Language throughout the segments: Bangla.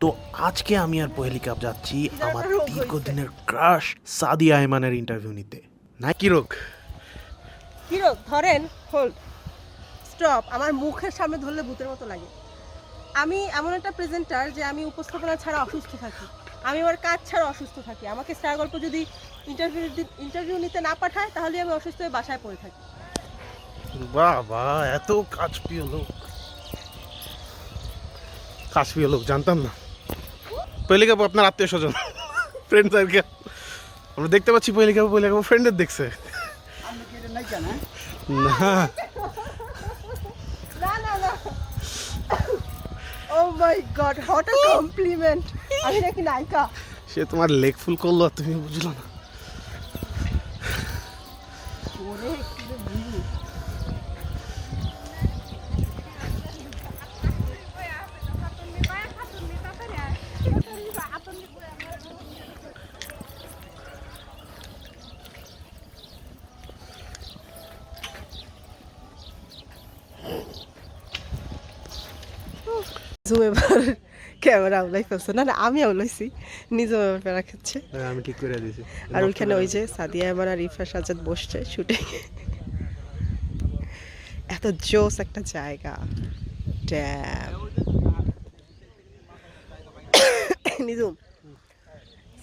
তো আজকে আমি আর পহেলি কাপ যাচ্ছি আমার দীর্ঘদিনের ক্রাশ সাদিয়া আয়মানের ইন্টারভিউ নিতে। না কি রোগ? কি রোগ? ধরেন, হোল্ড, স্টপ। আমার মুখের সামনে ধরলে ভূতের মতো লাগে। আমি এমন একটা প্রেজেন্টার যে আমি উপস্থাপনা ছাড়া অসুস্থ থাকি, আমি আমার কাজ ছাড়া অসুস্থ থাকি। আমাকে স্টার গল্প যদি ইন্টারভিউ নিতে না পাঠায় তাহলে আমি অসুস্থ হয়ে বাসায় পড়ে থাকি। বাবা, এত কাজ প্রিয় লোক, কাজ প্রিয় লোক জানতাম না। পহেলি কাপ আপনার আত্মীয় স্বজন, ফ্রেন্ড সার্কেল আমরা দেখতে পাচ্ছি। পহেলি কাপ ফ্রেন্ডের দেখছে না। না না না, ও মাই গড, হোয়াট আ কমপ্লিমেন্ট। আমি নাকি নায়িকা? সে তোমার লেগ ফুল করলো আর তুমি বুঝলো না। ওরে কি যে বুঝি। জুম এবার ক্যামেরা আউলাই ফেলছে, না না আমি আউলাইছি, নিজে এবার প্যারা খাচ্ছে। আমি ঠিক করে দিয়েছি। আর ওইখানে ওই যে সাদিয়া আয়মান আর ইরফান সাজ্জাদ বসছে শুটিং। এত জোস একটা জায়গা, ড্যাম। নিজুম,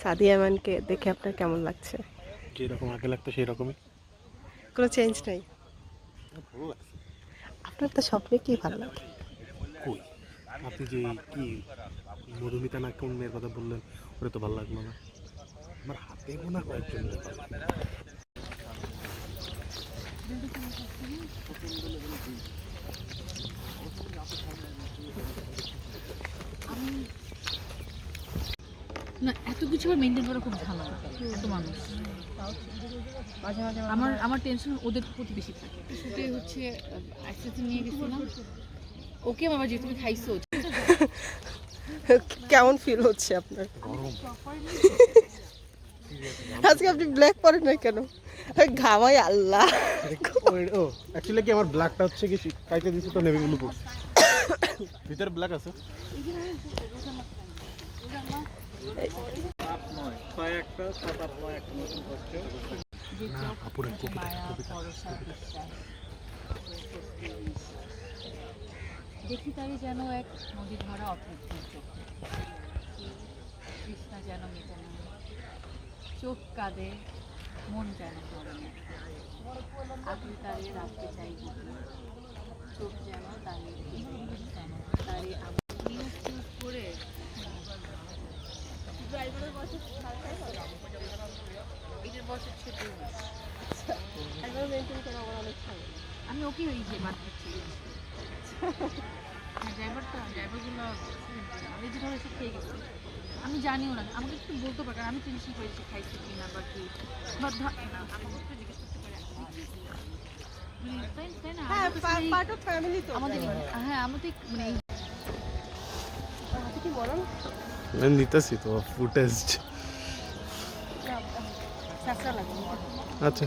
সাদিয়া আয়মানকে দেখে আপনার কেমন লাগছে? যেরকম আগে লাগতো সেই রকমই। কোনো চেঞ্জ নেই? আপনার তো স্বপ্নে কি ভালো লাগে? কই, আপনি যে কি মধুমিতা না কোন মেয়ের কথা বললেন, ওটা তো ভালো লাগলো না। আমার হাতে গোনা কয়েকজন ব্যাপার। না, এত কিছু মেনটেন করা খুব ঝামেলা। এত মানুষ, আমার টেনশন ওদের প্রতি বেশি থাকে। সেটাই হচ্ছে একসাথে নিয়ে গেছিলাম ওকে। বাবা যে তুমি খাইছো, কেমন ফিল হচ্ছে আপনার? গরম। আজকে আপনি ব্ল্যাক পরেন না কেন? ঘামাই আল্লাহ। ও অ্যাকচুয়ালি কি আমার ব্ল্যাকটা হচ্ছে কি কাইতে দিছি তো নেভি ব্লু পড়ছে, ভিতরে ব্ল্যাক আছে। দেখি তাই যেন এক নদী ধারা অতৃপ্ত কৃষ্ণা যেন মেটে না, চোখ কাঁদে মন যেন করে না, আপনি তারে রাখতে চাই চোখ যেন দাঁড়িয়ে দাঁড়িয়ে আমার নিউজ টিউজ করে ড্রাইভারের বয়সে এটার বয়সের ছোট। আমি ওকে ওই যে বাদ দিচ্ছি। ড্রাইভারগুলো আমি যেভাবে সে খেয়ে গেছি, আমি জানিও না, আমাকে একটু বলতে পারে, আমি টেনশন করেছি খাইছি কিনা বা কি, বা আমাকে একটু জিজ্ঞেস করতে পারে। তাই না, আমাদের হ্যাঁ আমাদের মানে কি বলেন? আমি নিতেছি তো ফুটেজ। আচ্ছা।